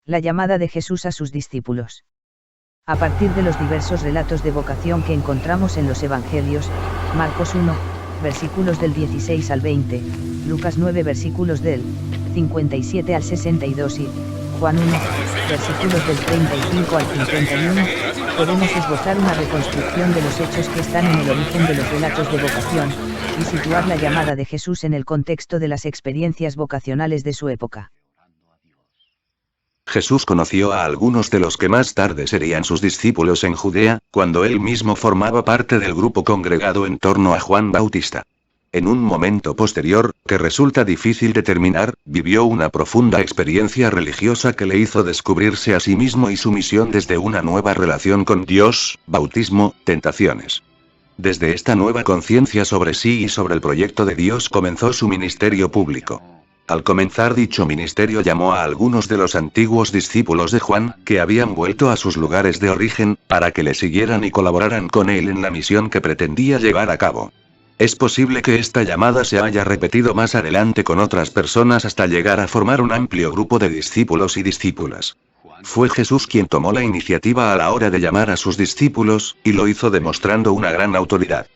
La llamada de Jesús a sus discípulos. A partir de los diversos relatos de vocación que encontramos en los Evangelios, Marcos 1, versículos del 16 al 20, Lucas 9 versículos del 57 al 62 y Juan 1, versículos del 35 al 51, podemos esbozar una reconstrucción de los hechos que están en el origen de los relatos de vocación, y situar la llamada de Jesús en el contexto de las experiencias vocacionales de su época. Jesús conoció a algunos de los que más tarde serían sus discípulos en Judea, cuando él mismo formaba parte del grupo congregado en torno a Juan Bautista. En un momento posterior, que resulta difícil determinar, vivió una profunda experiencia religiosa que le hizo descubrirse a sí mismo y su misión desde una nueva relación con Dios, bautismo, tentaciones. Desde esta nueva conciencia sobre sí y sobre el proyecto de Dios comenzó su ministerio público. Al comenzar dicho ministerio llamó a algunos de los antiguos discípulos de Juan, que habían vuelto a sus lugares de origen, para que le siguieran y colaboraran con él en la misión que pretendía llevar a cabo. Es posible que esta llamada se haya repetido más adelante con otras personas hasta llegar a formar un amplio grupo de discípulos y discípulas. Fue Jesús quien tomó la iniciativa a la hora de llamar a sus discípulos, y lo hizo demostrando una gran autoridad.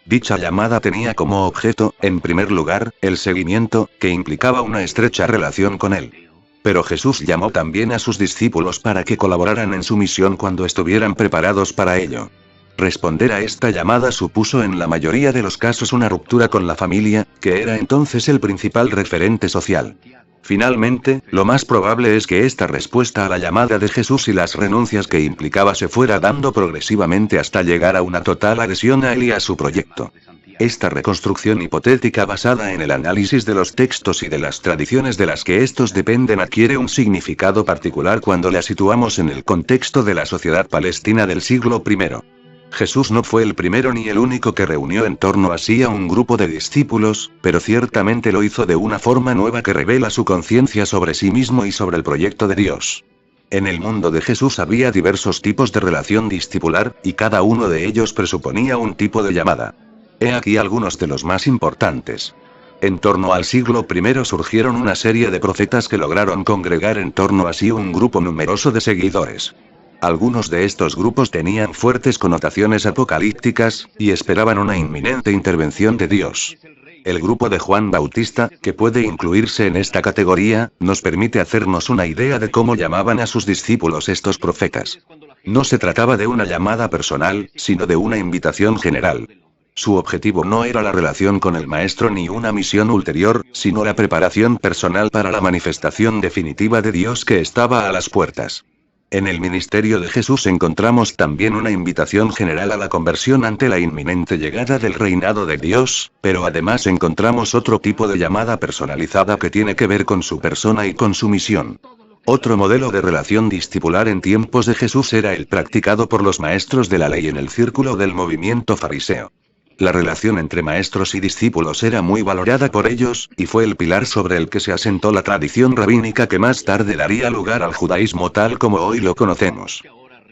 Dicha llamada tenía como objeto, en primer lugar, el seguimiento, que implicaba una estrecha relación con él. Pero Jesús llamó también a sus discípulos para que colaboraran en su misión cuando estuvieran preparados para ello. Responder a esta llamada supuso en la mayoría de los casos una ruptura con la familia, que era entonces el principal referente social. Finalmente, lo más probable es que esta respuesta a la llamada de Jesús y las renuncias que implicaba se fuera dando progresivamente hasta llegar a una total adhesión a él y a su proyecto. Esta reconstrucción hipotética basada en el análisis de los textos y de las tradiciones de las que estos dependen adquiere un significado particular cuando la situamos en el contexto de la sociedad palestina del siglo I. Jesús no fue el primero ni el único que reunió en torno a sí a un grupo de discípulos, pero ciertamente lo hizo de una forma nueva que revela su conciencia sobre sí mismo y sobre el proyecto de Dios. En el mundo de Jesús había diversos tipos de relación discipular, y cada uno de ellos presuponía un tipo de llamada. He aquí algunos de los más importantes. En torno al siglo I surgieron una serie de profetas que lograron congregar en torno a sí un grupo numeroso de seguidores. Algunos de estos grupos tenían fuertes connotaciones apocalípticas, y esperaban una inminente intervención de Dios. El grupo de Juan Bautista, que puede incluirse en esta categoría, nos permite hacernos una idea de cómo llamaban a sus discípulos estos profetas. No se trataba de una llamada personal, sino de una invitación general. Su objetivo no era la relación con el Maestro ni una misión ulterior, sino la preparación personal para la manifestación definitiva de Dios que estaba a las puertas. En el ministerio de Jesús encontramos también una invitación general a la conversión ante la inminente llegada del reinado de Dios, pero además encontramos otro tipo de llamada personalizada que tiene que ver con su persona y con su misión. Otro modelo de relación discipular en tiempos de Jesús era el practicado por los maestros de la ley en el círculo del movimiento fariseo. La relación entre maestros y discípulos era muy valorada por ellos, y fue el pilar sobre el que se asentó la tradición rabínica que más tarde daría lugar al judaísmo tal como hoy lo conocemos.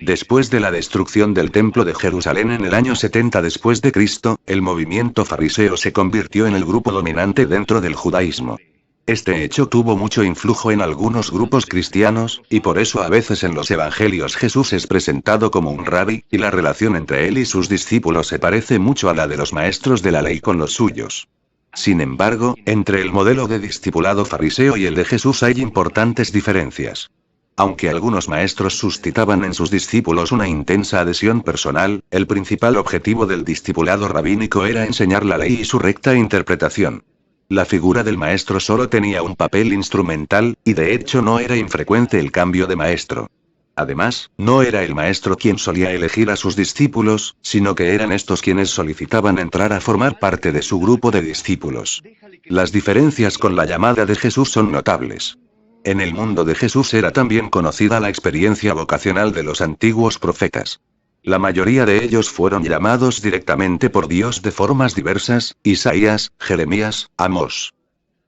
Después de la destrucción del templo de Jerusalén en el año 70 después de Cristo, el movimiento fariseo se convirtió en el grupo dominante dentro del judaísmo. Este hecho tuvo mucho influjo en algunos grupos cristianos, y por eso a veces en los evangelios Jesús es presentado como un rabí, y la relación entre él y sus discípulos se parece mucho a la de los maestros de la ley con los suyos. Sin embargo, entre el modelo de discipulado fariseo y el de Jesús hay importantes diferencias. Aunque algunos maestros suscitaban en sus discípulos una intensa adhesión personal, el principal objetivo del discipulado rabínico era enseñar la ley y su recta interpretación. La figura del maestro solo tenía un papel instrumental, y de hecho no era infrecuente el cambio de maestro. Además, no era el maestro quien solía elegir a sus discípulos, sino que eran estos quienes solicitaban entrar a formar parte de su grupo de discípulos. Las diferencias con la llamada de Jesús son notables. En el mundo de Jesús era también conocida la experiencia vocacional de los antiguos profetas. La mayoría de ellos fueron llamados directamente por Dios de formas diversas: Isaías, Jeremías, Amós.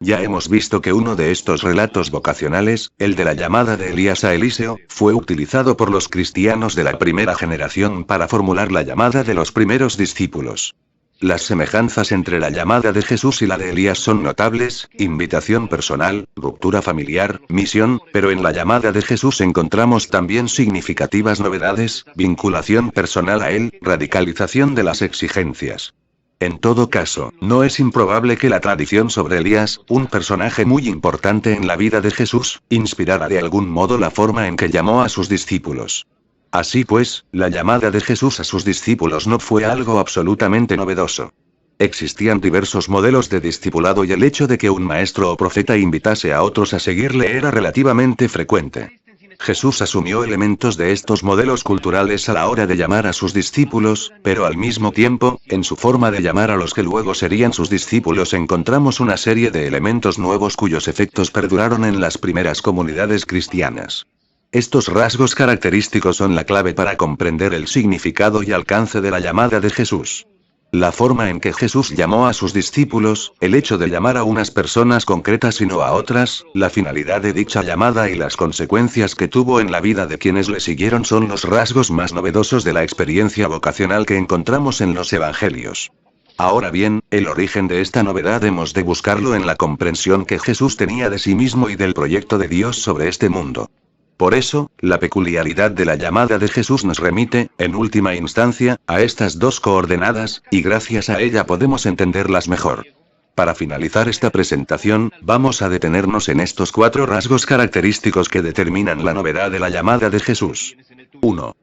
Ya hemos visto que uno de estos relatos vocacionales, el de la llamada de Elías a Eliseo, fue utilizado por los cristianos de la primera generación para formular la llamada de los primeros discípulos. Las semejanzas entre la llamada de Jesús y la de Elías son notables: invitación personal, ruptura familiar, misión, pero en la llamada de Jesús encontramos también significativas novedades: vinculación personal a Él, radicalización de las exigencias. En todo caso, no es improbable que la tradición sobre Elías, un personaje muy importante en la vida de Jesús, inspirara de algún modo la forma en que llamó a sus discípulos. Así pues, la llamada de Jesús a sus discípulos no fue algo absolutamente novedoso. Existían diversos modelos de discipulado y el hecho de que un maestro o profeta invitase a otros a seguirle era relativamente frecuente. Jesús asumió elementos de estos modelos culturales a la hora de llamar a sus discípulos, pero al mismo tiempo, en su forma de llamar a los que luego serían sus discípulos encontramos una serie de elementos nuevos cuyos efectos perduraron en las primeras comunidades cristianas. Estos rasgos característicos son la clave para comprender el significado y alcance de la llamada de Jesús. La forma en que Jesús llamó a sus discípulos, el hecho de llamar a unas personas concretas y no a otras, la finalidad de dicha llamada y las consecuencias que tuvo en la vida de quienes le siguieron son los rasgos más novedosos de la experiencia vocacional que encontramos en los evangelios. Ahora bien, el origen de esta novedad hemos de buscarlo en la comprensión que Jesús tenía de sí mismo y del proyecto de Dios sobre este mundo. Por eso, la peculiaridad de la llamada de Jesús nos remite, en última instancia, a estas dos coordenadas, y gracias a ella podemos entenderlas mejor. Para finalizar esta presentación, vamos a detenernos en estos 4 rasgos característicos que determinan la novedad de la llamada de Jesús. 1.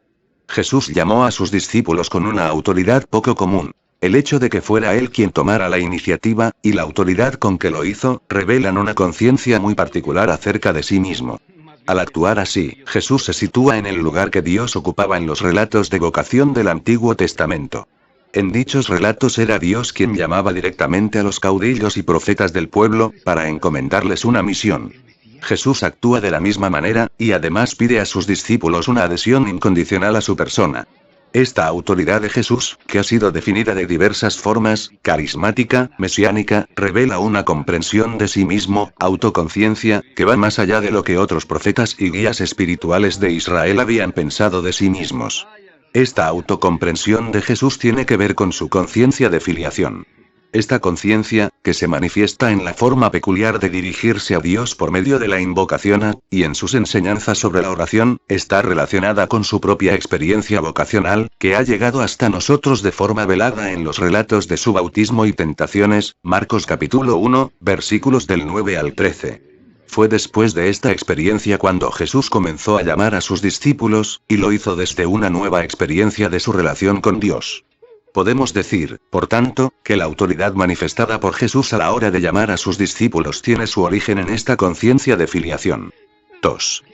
Jesús llamó a sus discípulos con una autoridad poco común. El hecho de que fuera Él quien tomara la iniciativa, y la autoridad con que lo hizo, revelan una conciencia muy particular acerca de sí mismo. Al actuar así, Jesús se sitúa en el lugar que Dios ocupaba en los relatos de vocación del Antiguo Testamento. En dichos relatos era Dios quien llamaba directamente a los caudillos y profetas del pueblo, para encomendarles una misión. Jesús actúa de la misma manera, y además pide a sus discípulos una adhesión incondicional a su persona. Esta autoridad de Jesús, que ha sido definida de diversas formas, carismática, mesiánica, revela una comprensión de sí mismo, autoconciencia, que va más allá de lo que otros profetas y guías espirituales de Israel habían pensado de sí mismos. Esta autocomprensión de Jesús tiene que ver con su conciencia de filiación. Esta conciencia, que se manifiesta en la forma peculiar de dirigirse a Dios por medio de la invocación y en sus enseñanzas sobre la oración, está relacionada con su propia experiencia vocacional, que ha llegado hasta nosotros de forma velada en los relatos de su bautismo y tentaciones, Marcos capítulo 1, versículos del 9 al 13. Fue después de esta experiencia cuando Jesús comenzó a llamar a sus discípulos, y lo hizo desde una nueva experiencia de su relación con Dios. Podemos decir, por tanto, que la autoridad manifestada por Jesús a la hora de llamar a sus discípulos tiene su origen en esta conciencia de filiación. 2.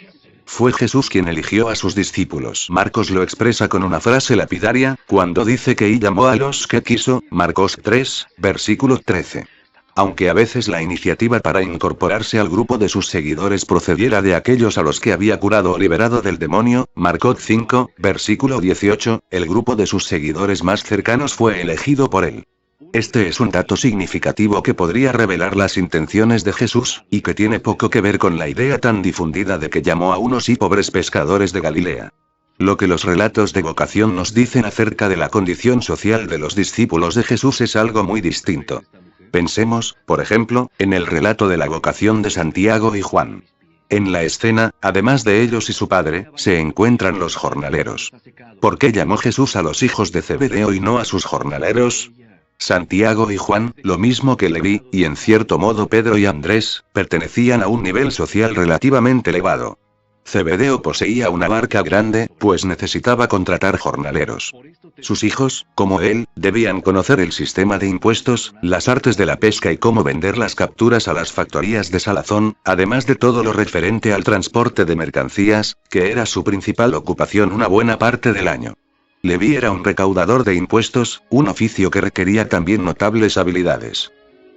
Fue Jesús quien eligió a sus discípulos. Marcos lo expresa con una frase lapidaria, cuando dice que llamó a los que quiso, Marcos 3, versículo 13. Aunque a veces la iniciativa para incorporarse al grupo de sus seguidores procediera de aquellos a los que había curado o liberado del demonio, Marcos 5, versículo 18, el grupo de sus seguidores más cercanos fue elegido por él. Este es un dato significativo que podría revelar las intenciones de Jesús, y que tiene poco que ver con la idea tan difundida de que llamó a unos y pobres pescadores de Galilea. Lo que los relatos de vocación nos dicen acerca de la condición social de los discípulos de Jesús es algo muy distinto. Pensemos, por ejemplo, en el relato de la vocación de Santiago y Juan. En la escena, además de ellos y su padre, se encuentran los jornaleros. ¿Por qué llamó Jesús a los hijos de Zebedeo y no a sus jornaleros? Santiago y Juan, lo mismo que Leví, y en cierto modo Pedro y Andrés, pertenecían a un nivel social relativamente elevado. Zebedeo poseía una barca grande, pues necesitaba contratar jornaleros. Sus hijos, como él, debían conocer el sistema de impuestos, las artes de la pesca y cómo vender las capturas a las factorías de salazón, además de todo lo referente al transporte de mercancías, que era su principal ocupación una buena parte del año. Leví era un recaudador de impuestos, un oficio que requería también notables habilidades.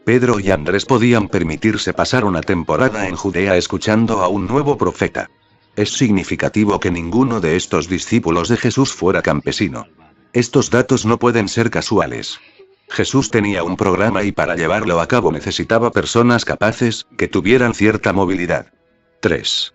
Pedro y Andrés podían permitirse pasar una temporada en Judea escuchando a un nuevo profeta. Es significativo que ninguno de estos discípulos de Jesús fuera campesino. Estos datos no pueden ser casuales. Jesús tenía un programa y para llevarlo a cabo necesitaba personas capaces, que tuvieran cierta movilidad. 3.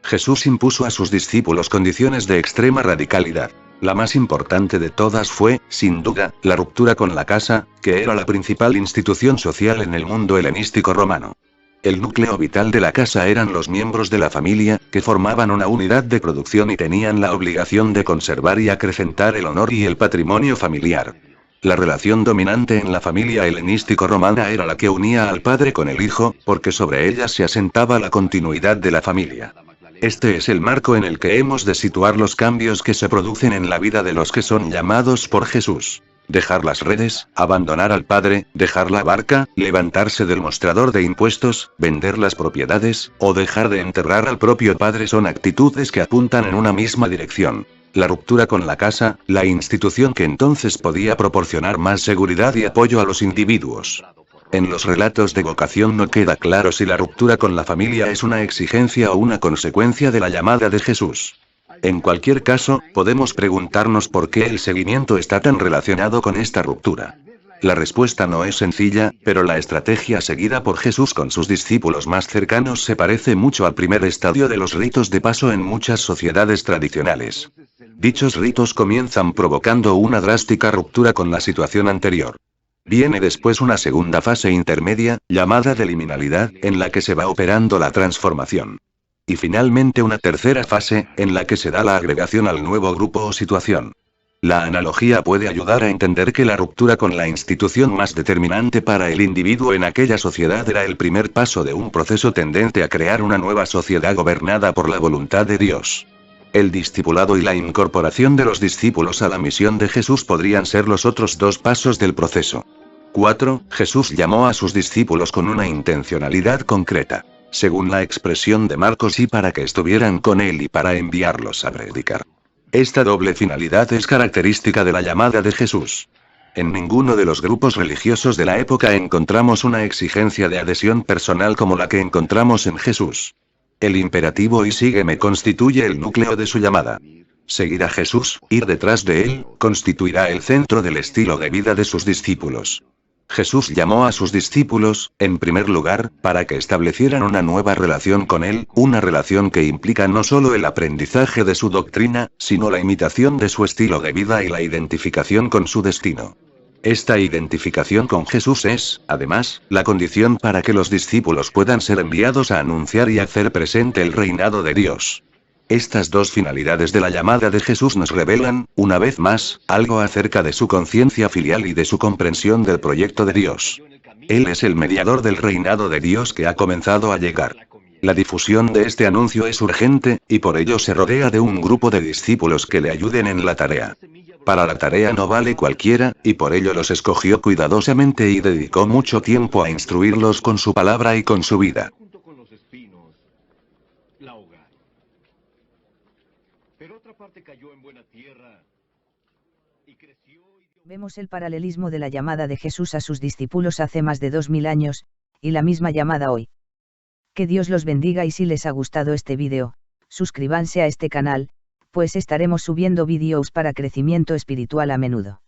Jesús impuso a sus discípulos condiciones de extrema radicalidad. La más importante de todas fue, sin duda, la ruptura con la casa, que era la principal institución social en el mundo helenístico romano. El núcleo vital de la casa eran los miembros de la familia, que formaban una unidad de producción y tenían la obligación de conservar y acrecentar el honor y el patrimonio familiar. La relación dominante en la familia helenístico-romana era la que unía al padre con el hijo, porque sobre ella se asentaba la continuidad de la familia. Este es el marco en el que hemos de situar los cambios que se producen en la vida de los que son llamados por Jesús. Dejar las redes, abandonar al padre, dejar la barca, levantarse del mostrador de impuestos, vender las propiedades, o dejar de enterrar al propio padre son actitudes que apuntan en una misma dirección. La ruptura con la casa, la institución que entonces podía proporcionar más seguridad y apoyo a los individuos. En los relatos de vocación no queda claro si la ruptura con la familia es una exigencia o una consecuencia de la llamada de Jesús. En cualquier caso, podemos preguntarnos por qué el seguimiento está tan relacionado con esta ruptura. La respuesta no es sencilla, pero la estrategia seguida por Jesús con sus discípulos más cercanos se parece mucho al primer estadio de los ritos de paso en muchas sociedades tradicionales. Dichos ritos comienzan provocando una drástica ruptura con la situación anterior. Viene después una segunda fase intermedia, llamada de liminalidad, en la que se va operando la transformación. Y finalmente una tercera fase, en la que se da la agregación al nuevo grupo o situación. La analogía puede ayudar a entender que la ruptura con la institución más determinante para el individuo en aquella sociedad era el primer paso de un proceso tendente a crear una nueva sociedad gobernada por la voluntad de Dios. El discipulado y la incorporación de los discípulos a la misión de Jesús podrían ser los otros dos pasos del proceso. 4. Jesús llamó a sus discípulos con una intencionalidad concreta. Según la expresión de Marcos, y para que estuvieran con él y para enviarlos a predicar. Esta doble finalidad es característica de la llamada de Jesús. En ninguno de los grupos religiosos de la época encontramos una exigencia de adhesión personal como la que encontramos en Jesús. El imperativo "y sígueme" constituye el núcleo de su llamada. Seguir a Jesús, ir detrás de él, constituirá el centro del estilo de vida de sus discípulos. Jesús llamó a sus discípulos, en primer lugar, para que establecieran una nueva relación con él, una relación que implica no solo el aprendizaje de su doctrina, sino la imitación de su estilo de vida y la identificación con su destino. Esta identificación con Jesús es, además, la condición para que los discípulos puedan ser enviados a anunciar y hacer presente el reinado de Dios. Estas dos finalidades de la llamada de Jesús nos revelan, una vez más, algo acerca de su conciencia filial y de su comprensión del proyecto de Dios. Él es el mediador del reinado de Dios que ha comenzado a llegar. La difusión de este anuncio es urgente, y por ello se rodea de un grupo de discípulos que le ayuden en la tarea. Para la tarea no vale cualquiera, y por ello los escogió cuidadosamente y dedicó mucho tiempo a instruirlos con su palabra y con su vida. Pero otra parte cayó en buena tierra y creció. Vemos el paralelismo de la llamada de Jesús a sus discípulos hace más de 2000 años, y la misma llamada hoy. Que Dios los bendiga, y si les ha gustado este vídeo, suscríbanse a este canal, pues estaremos subiendo vídeos para crecimiento espiritual a menudo.